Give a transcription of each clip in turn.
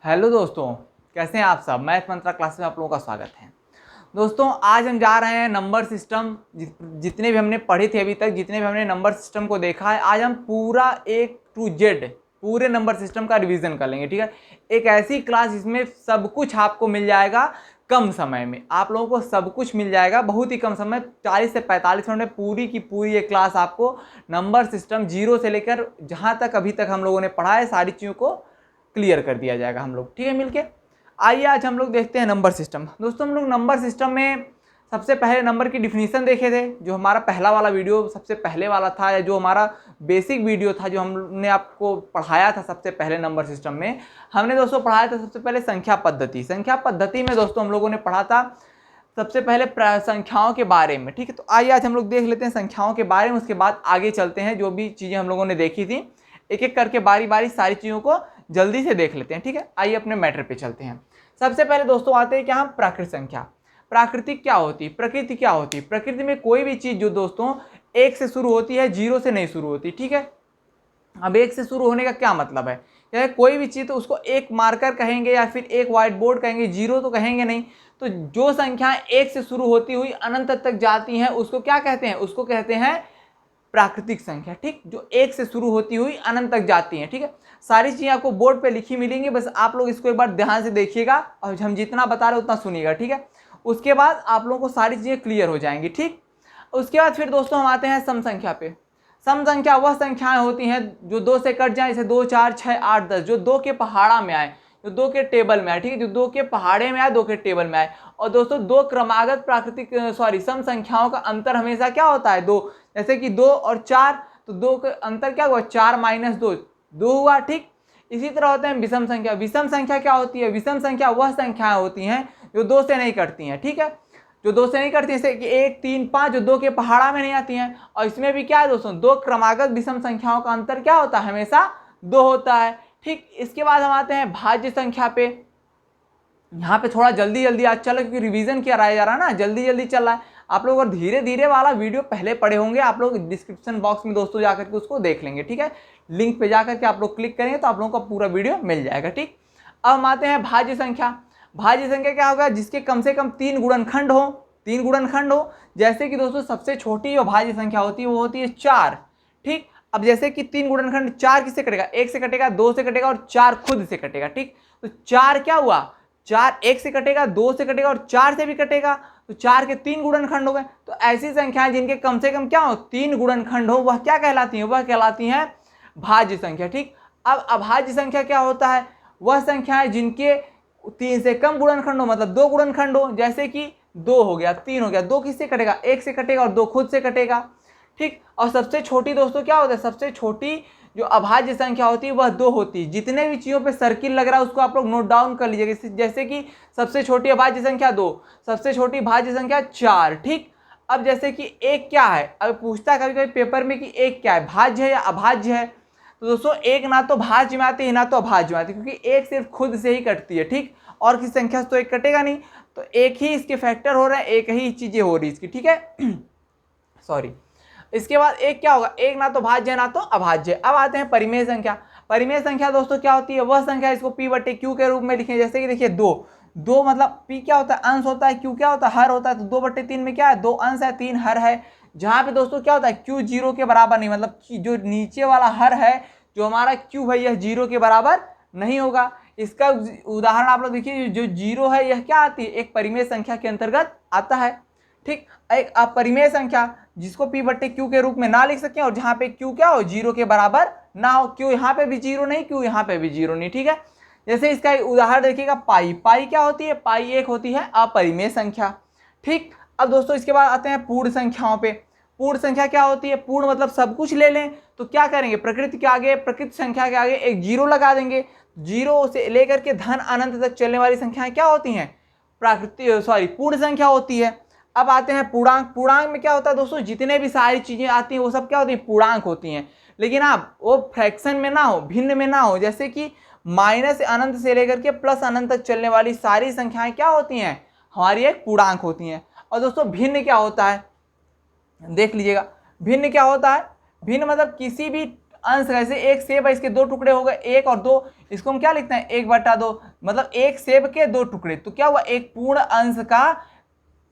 Hello दोस्तों, कैसे हैं आप सब। मैथ मंत्रा क्लास में आप लोगों का स्वागत है। दोस्तों आज हम जा रहे हैं नंबर सिस्टम, जितने भी हमने पढ़े थे अभी तक, जितने भी हमने नंबर सिस्टम को देखा है, आज हम पूरा A to Z पूरे नंबर सिस्टम का रिवीजन कर लेंगे। ठीक है, एक ऐसी क्लास जिसमें सब कुछ आपको मिल जाएगा कम समय में। आप लोगों को सब कुछ मिल जाएगा बहुत ही कम समय, 40 से 45 मिनट में पूरी की पूरी ये क्लास आपको नंबर सिस्टम जीरो से लेकर जहाँ तक अभी तक हम लोगों ने पढ़ा है सारी चीज़ों को क्लियर कर दिया जाएगा हम लोग। ठीक है, मिलके आइए आज हम लोग देखते हैं नंबर सिस्टम। दोस्तों हम लोग नंबर सिस्टम में सबसे पहले नंबर की डिफिनीशन देखे थे, जो हमारा पहला वाला वीडियो सबसे पहले वाला था, या जो हमारा बेसिक वीडियो था जो हमने आपको पढ़ाया था सबसे पहले नंबर सिस्टम में। हमने दोस्तों पढ़ाया था सबसे पहले संख्या पद्धति। संख्या पद्धति में दोस्तों हम लोगों ने पढ़ा था सबसे पहले संख्याओं के बारे में। ठीक है, तो आइए आज हम लोग देख लेते हैं संख्याओं के बारे में, उसके बाद आगे चलते हैं। जो भी चीज़ें हम लोगों ने देखी थी एक एक करके बारी बारी सारी चीज़ों को जल्दी से देख लेते हैं। ठीक है, आइए अपने मैटर पे चलते हैं। सबसे पहले दोस्तों आते हैं क्या हम प्राकृतिक संख्या। प्राकृतिक क्या होती है, प्रकृति क्या होती है। प्रकृति में कोई भी चीज़ जो दोस्तों एक से शुरू होती है, जीरो से नहीं शुरू होती। ठीक है, अब एक से शुरू होने का क्या मतलब है, या कोई भी चीज़ तो उसको एक मार्कर कहेंगे या फिर एक व्हाइट बोर्ड कहेंगे, जीरो तो कहेंगे नहीं। तो जो संख्याएं एक से शुरू होती हुई अनंत तक जाती हैं उसको क्या कहते हैं, उसको कहते हैं प्राकृतिक संख्या। ठीक, जो एक से शुरू होती हुई अनंत तक जाती हैं। ठीक है, सारी चीज़ें आपको बोर्ड पे लिखी मिलेंगी, बस आप लोग इसको एक बार ध्यान से देखिएगा और हम जितना बता रहे उतना सुनिएगा। ठीक है, उसके बाद आप लोगों को सारी चीज़ें क्लियर हो जाएंगी। ठीक, उसके बाद फिर दोस्तों हम आते हैं सम संख्या पे। सम संख्या वह संख्याएं होती हैं जो दो से कट जाए, जैसे 2, 4, 6, 8, 10, जो दो के पहाड़ा में आए, जो दो के टेबल में आए। ठीक है, जो दो के पहाड़े में आए, दो के टेबल में आए। और दोस्तों दो क्रमागत सम संख्याओं का अंतर हमेशा क्या होता है, दो। जैसे कि 2 और 4, तो दो का अंतर क्या हुआ, 4 - 2, 2 हुआ। ठीक, इसी तरह होते हैं विषम संख्या। विषम संख्या क्या होती है, विषम संख्या वह संख्याएं होती हैं जो दो से नहीं कटती हैं। ठीक है, जो दो से नहीं करती हैं, जैसे कि 1, 3, 5, जो दो के पहाड़ा में नहीं आती हैं। और इसमें भी क्या है दोस्तों, दो क्रमागत विषम संख्याओं का अंतर क्या होता है, हमेशा 2 होता है। ठीक, इसके बाद हम आते हैं भाज्य संख्या पे। यहाँ पे थोड़ा जल्दी जल्दी आज चला, क्योंकि रिवीजन किया रहा जा रहा है ना, जल्दी जल्दी चल रहा है। आप लोग अगर धीरे धीरे वाला वीडियो पहले पढ़े होंगे, आप लोग डिस्क्रिप्शन बॉक्स में दोस्तों जाकर के उसको देख लेंगे। ठीक है, लिंक पे जाकर के आप लोग क्लिक करेंगे तो आप लोगों को पूरा वीडियो मिल जाएगा। ठीक, अब हम आते हैं भाज्य संख्या। भाज्य संख्या क्या होगा, जिसके कम से कम 3 गुणनखंड हो। 3 गुणनखंड हो, जैसे कि दोस्तों सबसे छोटी जो भाज्य संख्या होती है वो होती है 4। ठीक, अब जैसे कि 3 गुणनखंड, 4 किससे कटेगा, 1 से कटेगा, 2 से कटेगा और 4 खुद से कटेगा। ठीक, तो 4 क्या हुआ, 4 1 से कटेगा, 2 से कटेगा और 4 से भी कटेगा, तो 4 के 3 गुणनखंड हो गए। तो ऐसी संख्याएं जिनके कम से कम क्या हो, 3 गुणनखंड हो, वह क्या कहलाती हैं, वह कहलाती हैं भाज्य संख्या। ठीक, अब अभाज्य संख्या क्या होता है, वह संख्याएं जिनके 3 से कम गुणनखंड हो, मतलब 2 गुणनखंड हो। जैसे कि 2 हो गया, 3 हो गया, 2 किससे कटेगा, 1 से कटेगा और 2 खुद से कटेगा। ठीक, और सबसे छोटी दोस्तों क्या होता है, सबसे छोटी जो अभाज्य संख्या होती है वह 2 होती है। जितने भी चीज़ों पे सर्किल लग रहा है उसको आप लोग नोट डाउन कर लीजिएगा। जैसे कि सबसे छोटी अभाज्य संख्या 2, सबसे छोटी भाज्य संख्या 4। ठीक, अब जैसे कि एक क्या है, अब पूछता है कभी कभी पेपर में कि एक क्या है, भाज्य है या अभाज्य है। तो दोस्तों एक ना तो भाज्य में आती है ना तो अभाज्य में आती है, क्योंकि एक सिर्फ खुद से ही कटती है। ठीक, और किसी संख्या से तो एक कटेगा नहीं, तो एक ही इसके फैक्टर हो रहे हैं, एक ही चीजें हो रही इसकी। ठीक है सॉरी। इसके बाद एक क्या होगा, एक ना तो भाज्य ना तो अभाज्य। अब आते हैं परिमेय संख्या। परिमेय संख्या दोस्तों क्या होती है, वह संख्या इसको P/Q के रूप में लिखें। जैसे कि देखिए 2, 2 मतलब P क्या होता है, अंश होता है, Q क्या होता है, हर होता है। तो 2/3 में क्या है, 2 अंश है, 3 हर है। जहाँ पे दोस्तों क्या होता है, Q 0 के बराबर नहीं, मतलब जो नीचे वाला हर है, जो हमारा Q है, यह 0 के बराबर नहीं होगा। इसका उदाहरण आप लोग देखिए, जो 0 है यह क्या आती है, एक परिमेय संख्या के अंतर्गत आता है। ठीक, एक अपरिमेय संख्या जिसको P/Q के रूप में ना लिख सकें, और जहाँ पे Q क्या हो, 0 के बराबर ना हो। Q यहाँ पे भी 0 नहीं, Q यहाँ पे भी 0 नहीं। ठीक है, जैसे इसका उदाहरण देखिएगा, पाई। पाई क्या होती है, पाई एक होती है अपरिमेय संख्या। ठीक, अब दोस्तों इसके बाद आते हैं पूर्ण संख्याओं पे। पूर्ण संख्या क्या होती है, पूर्ण मतलब सब कुछ ले लें, तो क्या करेंगे, प्रकृति के आगे, प्रकृति संख्या के आगे एक 0 लगा देंगे। 0 से लेकर के धन अनंत तक चलने वाली संख्याएं क्या होती हैं, पूर्ण संख्या होती है। अब आते हैं पूर्णांक। पूर्णांक में क्या होता है दोस्तों, जितने भी सारी चीजें आती हैं वो सब क्या होती हैं, पूर्णांक होती हैं। लेकिन आप वो फ्रैक्शन में ना हो, भिन्न में ना हो। जैसे कि माइनस अनंत से लेकर के प्लस अनंत तक चलने वाली सारी संख्याएं क्या होती हैं, हमारी एक पूर्णांक होती हैं। और दोस्तों भिन्न क्या होता है, देख लीजिएगा, भिन्न क्या होता है, भिन्न मतलब किसी भी अंश कैसे, एक सेब है इसके दो टुकड़े हो गए, एक और दो, इसको हम क्या लिखते हैं 1/2, मतलब एक सेब के दो टुकड़े, तो क्या हुआ एक पूर्ण अंश का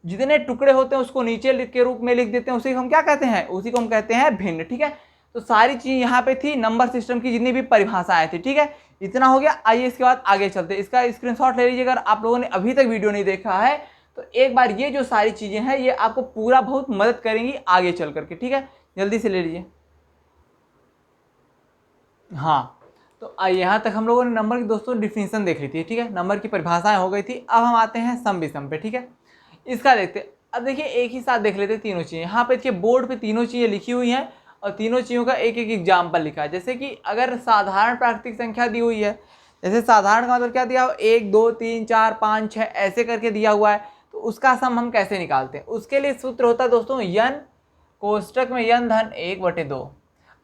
जितने टुकड़े होते हैं उसको नीचे लिख के रूप में लिख देते हैं, उसी को हम क्या कहते हैं, उसी को हम कहते हैं भिन्न। ठीक है, तो सारी चीज यहाँ पे थी नंबर सिस्टम की जितनी भी परिभाषाएं थी। ठीक है, इतना हो गया। आइए इसके बाद आगे चलते हैं, इसका स्क्रीनशॉट ले लीजिए अगर आप लोगों ने अभी तक वीडियो नहीं देखा है तो एक बार ये जो सारी चीजें हैं ये आपको पूरा बहुत मदद करेंगी आगे चल करके। ठीक है, जल्दी से ले लीजिए। हाँ, तो यहाँ तक हम लोगों ने नंबर की दोस्तों डिफिनीशन देख ली थी। ठीक है, नंबर की परिभाषाएं हो गई थी। अब हम आते हैं सम विषम पे। ठीक है, इसका देखते हैं। अब देखिए एक ही साथ देख लेते हैं तीनों चीज़ें। यहाँ पे देखिए बोर्ड पे तीनों चीज़ें लिखी हुई हैं और तीनों चीज़ों का एक एक एग्जाम्पल लिखा है। जैसे कि अगर साधारण प्राकृतिक संख्या दी हुई है, जैसे साधारण का मतलब क्या दिया हुआ, 1 2 3 4 5 6 ऐसे करके दिया हुआ है, तो उसका सम हम कैसे निकालते हैं। उसके लिए सूत्र होता है दोस्तों n कोष्टक में n धन 1/2।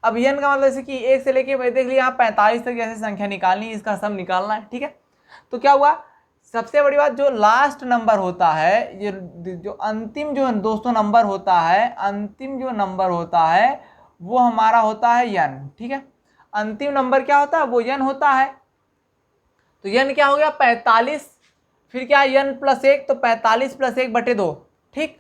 अब n का मतलब जैसे कि 1 से लेके देख लिया 45 तक जैसे संख्या निकालनी, इसका सम निकालना है। ठीक है, तो क्या हुआ, सबसे बड़ी बात जो लास्ट नंबर होता है, ये जो अंतिम जो दोस्तों नंबर होता है, अंतिम जो नंबर होता है वो हमारा होता है n। ठीक है, अंतिम नंबर क्या होता है, वो n होता है। तो n क्या हो गया 45, फिर क्या n + 1, तो 45 + 1/2। ठीक,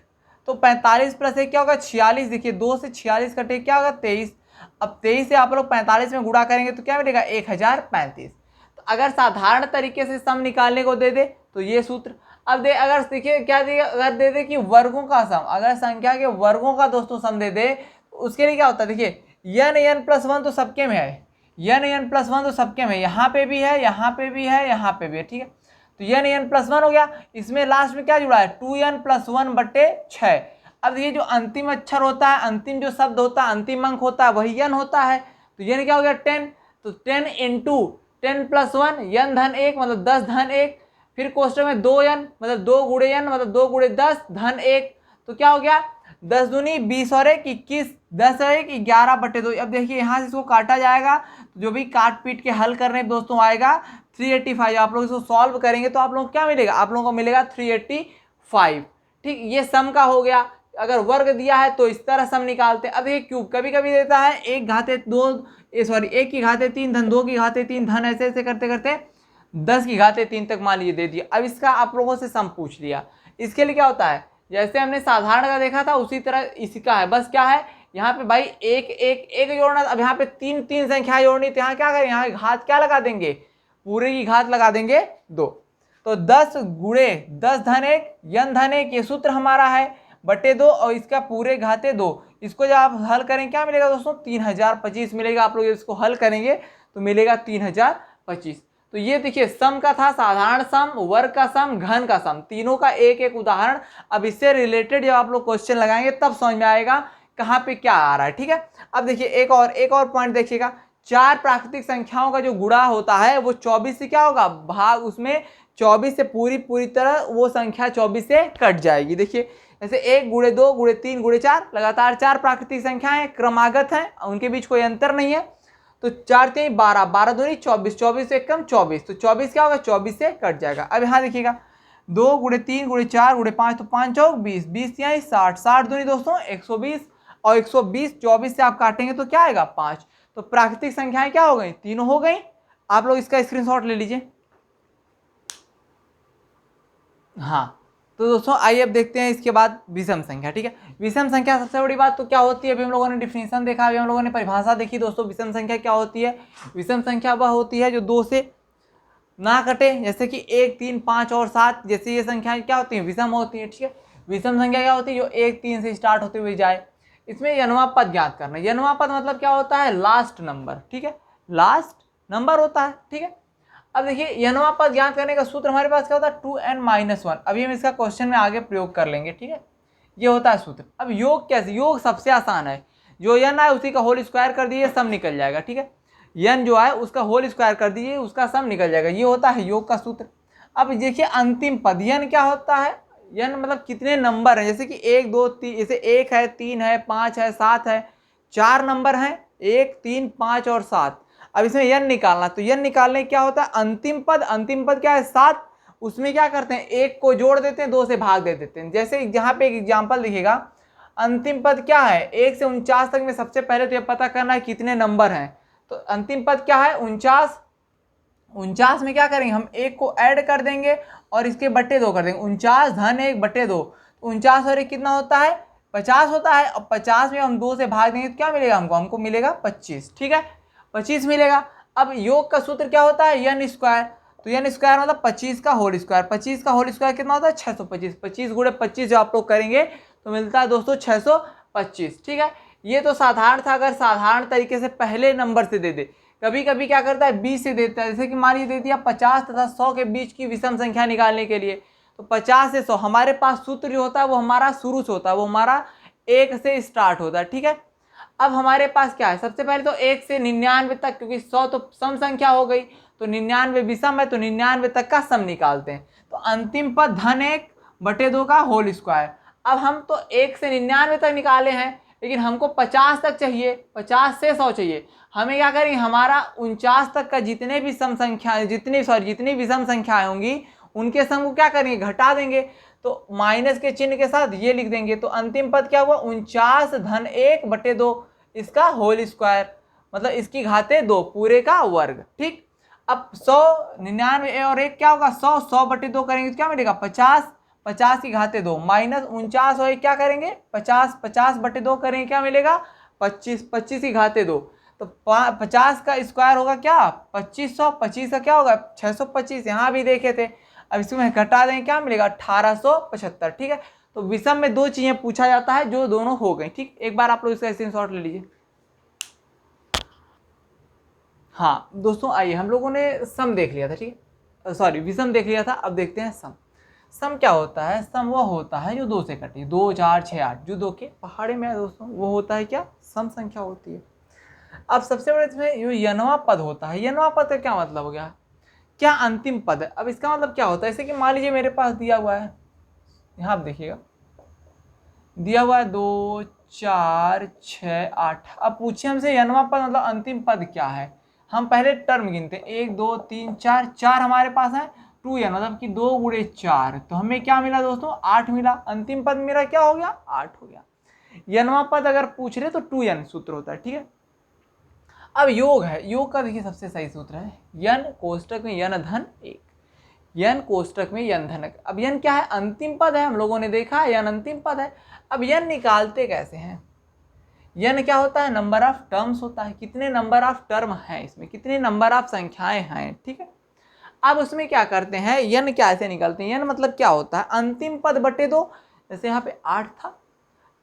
तो 45 + 1 क्या होगा 46। देखिए 2 से 46 कटे क्या होगा 23। अब 23 से आप लोग 45 में गुणा करेंगे तो क्या मिलेगा 1035। तो अगर साधारण तरीके से सम निकालने को दे दे तो ये सूत्र। अब दे अगर देखिए क्या दे, अगर दे दे कि वर्गों का सम, अगर संख्या के वर्गों का दोस्तों सम दे दे तो उसके लिए क्या होता है, देखिए n + 1 तो सबके में है, n + 1 तो सबके में, यहाँ पे भी है, यहाँ पे भी है, यहाँ पे भी है। ठीक है, तो n + 1 हो गया। इसमें लास्ट में क्या जुड़ा है 2n + 1/6। अब ये जो अंतिम अक्षर होता है, अंतिम जो शब्द होता है, अंतिम अंक होता है वही n होता है। तो n क्या हो गया 10, तो 10 × 10 + 1 n धन 1 मतलब 10 धन 1, फिर कोष्टक में 2n मतलब 2 × n मतलब 2 × 10 धन 1। तो क्या हो गया 10 दूनी 20 और 1 21, 10 और 1 11/2। अब देखिए यहाँ से इसको काटा जाएगा, तो जो भी काट पीट के हल करने दोस्तों आएगा 385। आप लोग इसको सॉल्व करेंगे तो आप लोगों को क्या मिलेगा, आप लोगों को मिलेगा 385। ठीक, ये सम का हो गया। अगर वर्ग दिया है तो इस तरह सम निकालते हैं। अब ये क्यूब कभी कभी देता है 1 की घाते 3 धन 2 की घाते 3 धन, ऐसे ऐसे करते करते 10 की घाते 3 तक मान लीजिए दे दिया। अब इसका आप लोगों से सम पूछ लिया। इसके लिए क्या होता है, जैसे हमने साधारण का देखा था उसी तरह इसका है। बस क्या है यहाँ पे भाई एक एक एक जोड़ना। अब यहाँ पे तीन तीन संख्या जोड़नी, तो यहाँ क्या करें, यहाँ घात क्या लगा देंगे, पूरे की घात लगा देंगे 2। तो 10 × 10 धन 1 n धन 1 ये सूत्र हमारा है बटे 2, और इसका पूरे घाते 2। इसको जब आप हल करें क्या मिलेगा दोस्तों 3025 मिलेगा। आप लोग इसको हल करेंगे तो मिलेगा 3025। तो ये देखिए सम का था, साधारण सम, वर्ग का सम, घन का सम, तीनों का एक एक उदाहरण। अब इससे रिलेटेड जब आप लोग क्वेश्चन लगाएंगे तब समझ में आएगा कहाँ पे क्या आ रहा है। ठीक है, अब देखिए एक और पॉइंट देखिएगा, 4 प्राकृतिक संख्याओं का जो गुणा होता है वो 24 से क्या होगा भाग, उसमें 24 से पूरी तरह वो संख्या 24 से कट जाएगी। देखिए जैसे 1 × 2 × 3 × 4 लगातार 4 प्राकृतिक संख्याएं क्रमागत हैं, उनके बीच कोई अंतर नहीं है। तो 4 3 12, 12 दूनी 24, 24 से कम 24, तो 24 क्या होगा 24 से कट जाएगा। अब यहाँ देखिएगा 2 × 3 × 4 × 5 तो 5 चौक 20, 20 यहाँ 60, 60 दूनी दोस्तों 120, और 120 24 से आप काटेंगे तो क्या आएगा 5। तो प्राकृतिक संख्याएं क्या हो गई, तीनों हो गई। आप लोग इसका स्क्रीनशॉट ले लीजिए। हाँ, तो दोस्तों आइए अब देखते हैं इसके बाद विषम संख्या। ठीक है, विषम संख्या सबसे बड़ी बात तो क्या होती है, अभी हम लोगों ने डिफिनीशन देखा, अभी हम लोगों ने परिभाषा देखी दोस्तों। विषम संख्या क्या होती है, विषम संख्या वह होती है जो 2 से ना कटे, जैसे कि 1 3 5 और 7 जैसे ये संख्याएं क्या होती हैं विषम होती है। ठीक है, विषम संख्या क्या होती है जो 1 3 से स्टार्ट होते हुए जाए। इसमें यनवा पद ज्ञात करना, यनवा पद मतलब क्या होता है लास्ट नंबर। ठीक है, लास्ट नंबर होता है। ठीक है, अब देखिए यनवा पद ज्ञात करने का सूत्र हमारे पास क्या होता है 2n - 1। अभी हम इसका क्वेश्चन में आगे प्रयोग कर लेंगे। ठीक है, ये होता है सूत्र। अब योग कैसे, योग सबसे आसान है, जो n आए उसी का होल स्क्वायर कर दीजिए सम निकल जाएगा। ठीक है, n जो आए उसका होल स्क्वायर कर दीजिए उसका सम निकल जाएगा, ये होता है योग का सूत्र। अब देखिए अंतिम पद n क्या होता है, n मतलब कितने नंबर हैं, जैसे कि 1 2 3, जैसे 1 है 3 है 5 है 7 है, 4 नंबर हैं 1 3 5 और 7। अब इसमें n निकालना, तो n निकालने क्या होता है अंतिम पद क्या है 7, उसमें क्या करते हैं 1 को जोड़ देते हैं 2 से भाग दे देते हैं। जैसे यहाँ पे एक एग्जाम्पल दिखेगा, अंतिम पद क्या है 1 से 49 तक में सबसे पहले तो ये पता करना है कितने नंबर हैं, तो अंतिम पद क्या है 49। 49 में क्या करेंगे हम 1 को ऐड कर देंगे और इसके बट्टे 2 कर देंगे। 49 धन 1 बट्टे 2, 49 और 1 कितना होता है 50 होता है। और 50 में हम 2 से भाग देंगे तो क्या मिलेगा हमको मिलेगा 25। ठीक है 25 मिलेगा। अब योग का सूत्र क्या होता है n स्क्वायर, तो n स्क्वायर मतलब 25 का होल स्क्वायर। 25 का होल स्क्वायर कितना होता है 625। 25 गुणे 25 जो आप लोग करेंगे तो मिलता है दोस्तों 625। ठीक है ये तो साधारण था, अगर साधारण तरीके से पहले नंबर से दे दे। कभी कभी क्या करता है 20 से देता है, जैसे कि मान लीजिए दे दिया 50 तथा 100 के बीच की विषम संख्या निकालने के लिए, तो 50 से 100 हमारे पास सूत्र जो होता है वो हमारा शुरू से होता है, वो हमारा 1 से स्टार्ट होता है। ठीक है अब हमारे पास क्या है, सबसे पहले तो 1 से 99 तक, क्योंकि 100 तो सम संख्या हो गई तो 99 विषम है, तो 99 तक का सम निकालते हैं। तो अंतिम पद धन 1 बटे 2 का होल स्क्वायर। अब हम तो 1 से 99 तक निकाले हैं, लेकिन हमको 50 तक चाहिए, 50 से 100 चाहिए। हमें क्या करेंगे हमारा 49 तक का जितने भी सम संख्या जितनी विषम संख्याएं होंगी उनके सम को क्या करेंगे घटा देंगे, तो माइनस के चिन्ह के साथ ये लिख देंगे। तो अंतिम पद क्या हुआ 49 धन 1 बटे 2 इसका होल स्क्वायर, मतलब इसकी घाते 2 पूरे का वर्ग। ठीक अब 100 99 और 1 क्या होगा 100, 100 बटे 2 करेंगे तो क्या मिलेगा 50, 50 की घाते 2 माइनस 49 और 1 क्या करेंगे 50, 50 बटे 2 करेंगे क्या मिलेगा 25, 25 की घाते 2, तो 50 का स्क्वायर होगा क्या 2500, 25 का क्या होगा 625, यहाँ भी देखे थे। अब इसमें घटा देंगे क्या मिलेगा 1875। ठीक है तो विषम में 2 चीजें पूछा जाता है जो दोनों हो गई। ठीक एक बार आप लोग इसका स्क्रीनशॉट ले लीजिए। हाँ दोस्तों आइए हम लोगों ने सम देख लिया था, ठीक है सॉरी विषम देख लिया था, अब देखते हैं सम। सम क्या होता है, सम वो होता है जो 2 से कटे, 2 4 6 8 जो 2 के पहाड़े में है दोस्तों, वो होता है क्या सम संख्या होती है। अब सबसे बड़े इसमें जो यनवा पद होता है, यनवा पद का क्या मतलब हो गया, क्या अंतिम पद है। अब इसका मतलब क्या होता है, जैसे कि मान लीजिए मेरे पास दिया हुआ है, यहाँ आप देखिएगा दिया हुआ है 2 4 6 8। अब पूछिए हमसे यनवा पद मतलब अंतिम पद क्या है, हम पहले टर्म गिनते हैं 1 2 3 4, 4 हमारे पास है 2n मतलब कि 2 गुणे 4, तो हमें क्या मिला दोस्तों 8 मिला। अंतिम पद मेरा क्या हो गया 8 हो गया। यनवा पद अगर पूछ रहे तो 2n सूत्र होता है। ठीक है अब योग है, योग का देखिए सबसे सही सूत्र है यन कोष्टक में यन धन 1, यन कोष्टक में यन धन। अब यन क्या है अंतिम पद है, हम लोगों ने देखा है यन अंतिम पद है। अब यन निकालते कैसे हैं, यन क्या होता है नंबर ऑफ टर्म्स होता है, कितने नंबर ऑफ टर्म हैं इसमें, कितने नंबर ऑफ संख्याएं हैं। ठीक है अब उसमें क्या करते हैं यन कैसे निकालते हैं, यन मतलब क्या होता है अंतिम पद बटे 2, जैसे यहाँ पे 8 था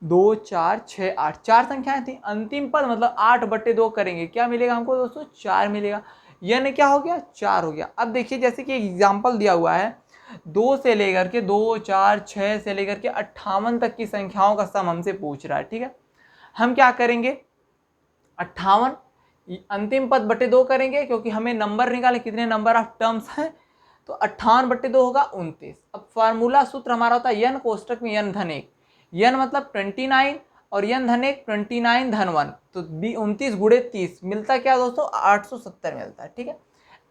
2 4 6 8 4 संख्याएं थी, अंतिम पद मतलब 8 बटे 2 करेंगे क्या मिलेगा हमको दोस्तों 4 मिलेगा। यन क्या हो गया 4 हो गया। अब देखिए जैसे कि एग्जाम्पल दिया हुआ है 2 से लेकर के 2 4 6 से लेकर के 58 तक की संख्याओं का सम हमसे पूछ रहा है। ठीक है हम क्या करेंगे 58 अंतिम पद बटे 2 करेंगे, क्योंकि हमें नंबर निकाले कितने नंबर ऑफ टर्म्स हैं, तो 58 बटे 2 होगा 29। अब फार्मूला सूत्र हमारा होता है यन कोष्टक में यन धन 1, यन मतलब 29 और यन धन 1 29 धन 1, तो 29 गुणे 30 मिलता क्या दोस्तों 870 मिलता है। ठीक है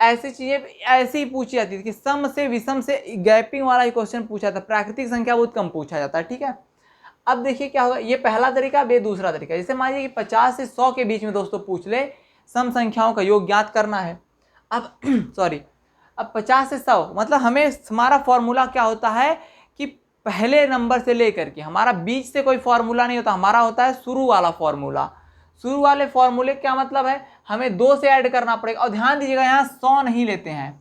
ऐसी चीजें ऐसी ही पूछी जाती थी कि सम से विषम से गैपिंग वाला ही क्वेश्चन पूछा था, प्राकृतिक संख्या बहुत कम पूछा जाता है। ठीक है अब देखिए क्या होगा, ये पहला तरीका, ये दूसरा तरीका। जैसे मान लीजिए कि 50 से 100 के बीच में दोस्तों पूछ ले, सम संख्याओं का योग ज्ञात करना है। अब सॉरी अब 50 से 100 मतलब हमें हमारा फॉर्मूला क्या होता है कि पहले नंबर से लेकर के, हमारा बीच से कोई फॉर्मूला नहीं होता, हमारा होता है शुरू वाला फॉर्मूला। शुरू वाले फॉर्मूले क्या मतलब है, हमें 2 से ऐड करना पड़ेगा। और ध्यान दीजिएगा यहाँ 100 नहीं लेते हैं,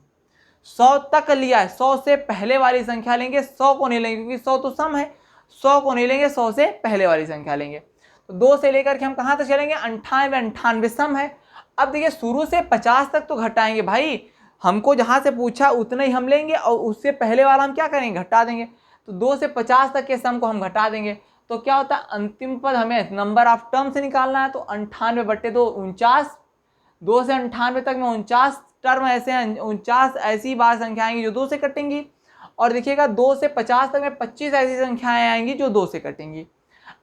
100 तक लिया है, 100 से पहले वाली संख्या लेंगे, 100 को नहीं लेंगे क्योंकि 100 तो सम है, 100 को नहीं लेंगे, 100 से पहले वाली संख्या लेंगे। तो 2 से लेकर के हम कहाँ तक चलेंगे 98, 98 सम है। अब देखिए शुरू से 50 तक तो घटाएंगे भाई, हमको जहाँ से पूछा उतना ही हम लेंगे और उससे पहले वाला हम क्या करेंगे घटा देंगे। तो 2 से 50 तक के सम को हम घटा देंगे, तो क्या होता है अंतिम पद हमें नंबर ऑफ टर्म से निकालना है, तो 98 बटे 2 49, 2 से 98 तक में 49 टर्म ऐसे हैं, 49 ऐसी बार संख्या आएंगी जो 2 से कटेंगी। और देखिएगा 2 से 50 तक में 25 ऐसी संख्याएं आएंगी जो 2 से कटेंगी।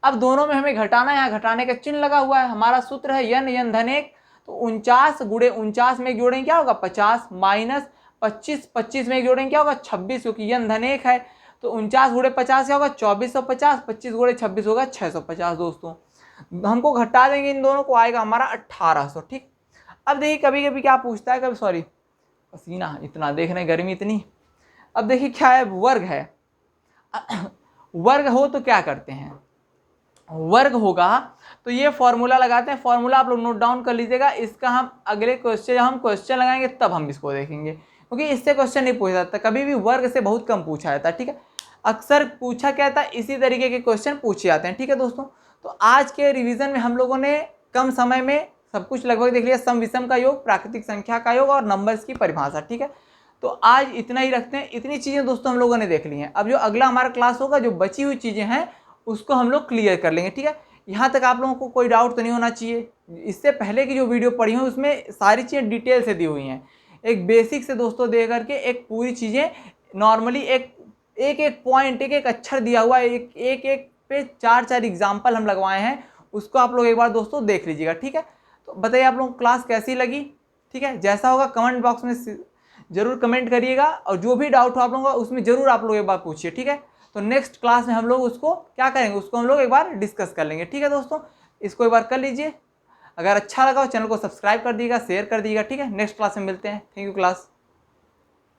अब दोनों में हमें घटाना है, यहाँ घटाने का चिन्ह लगा हुआ है, हमारा सूत्र है यन यन धन 1, तो 49 गुणे 49 में एक जोड़ेंगे क्या होगा 50, माइनस 25, 25 में एक जोड़ेंगे क्या होगा 26, क्योंकि यन धन 1 है, तो 49 गुणे 50 क्या होगा 2450, 25 गुणे 26 होगा 650। दोस्तों हमको घटा देंगे इन दोनों को, आएगा हमारा 1800। ठीक अब देखिए कभी कभी क्या पूछता है, कभी सॉरी पसीना इतना देख रहे हैं, गर्मी इतनी। अब देखिए क्या है, वर्ग है। वर्ग हो तो क्या करते हैं, वर्ग होगा तो ये फॉर्मूला लगाते हैं। फॉर्मूला आप लोग नोट डाउन कर लीजिएगा, इसका हम अगले क्वेश्चन, जब हम क्वेश्चन लगाएंगे तब हम इसको देखेंगे, क्योंकि इससे क्वेश्चन नहीं पूछा जाता, कभी भी वर्ग से बहुत कम पूछा जाता है। ठीक है, अक्सर पूछा क्या था, इसी तरीके के क्वेश्चन पूछे जाते हैं। ठीक है दोस्तों, तो आज के रिवीजन में हम लोगों ने कम समय में सब कुछ लगभग देख लिया, सम विषम का योग, प्राकृतिक संख्या का योग और नंबर्स की परिभाषा। ठीक है, तो आज इतना ही रखते हैं। इतनी चीज़ें दोस्तों हम लोगों ने देख ली हैं। अब जो अगला हमारा क्लास होगा, जो बची हुई चीज़ें हैं उसको हम लोग क्लियर कर लेंगे। ठीक है, यहाँ तक आप लोगों को कोई डाउट तो नहीं होना चाहिए। इससे पहले की जो वीडियो पढ़ी हुई उसमें सारी चीज़ें डिटेल से दी हुई हैं, एक बेसिक से दोस्तों दे करके एक पूरी चीज़ें नॉर्मली एक एक पॉइंट, एक एक अक्षर दिया हुआ है, एक एक पे 4 एग्जाम्पल हम लगवाए हैं, उसको आप लोग एक बार दोस्तों देख लीजिएगा। ठीक है, तो बताइए आप लोगों को क्लास कैसी लगी। ठीक है, जैसा होगा कमेंट बॉक्स में जरूर कमेंट करिएगा, और जो भी डाउट हो आप लोगों का उसमें जरूर आप लोग एक बार पूछिए। ठीक है, तो नेक्स्ट क्लास में हम लोग उसको क्या करेंगे, उसको हम लोग एक बार डिस्कस कर लेंगे। ठीक है दोस्तों, इसको एक बार कर लीजिए। अगर अच्छा लगा हो चैनल को सब्सक्राइब कर दीजिएगा, शेयर कर दीजिएगा। ठीक है, नेक्स्ट क्लास में मिलते हैं। Thank you class.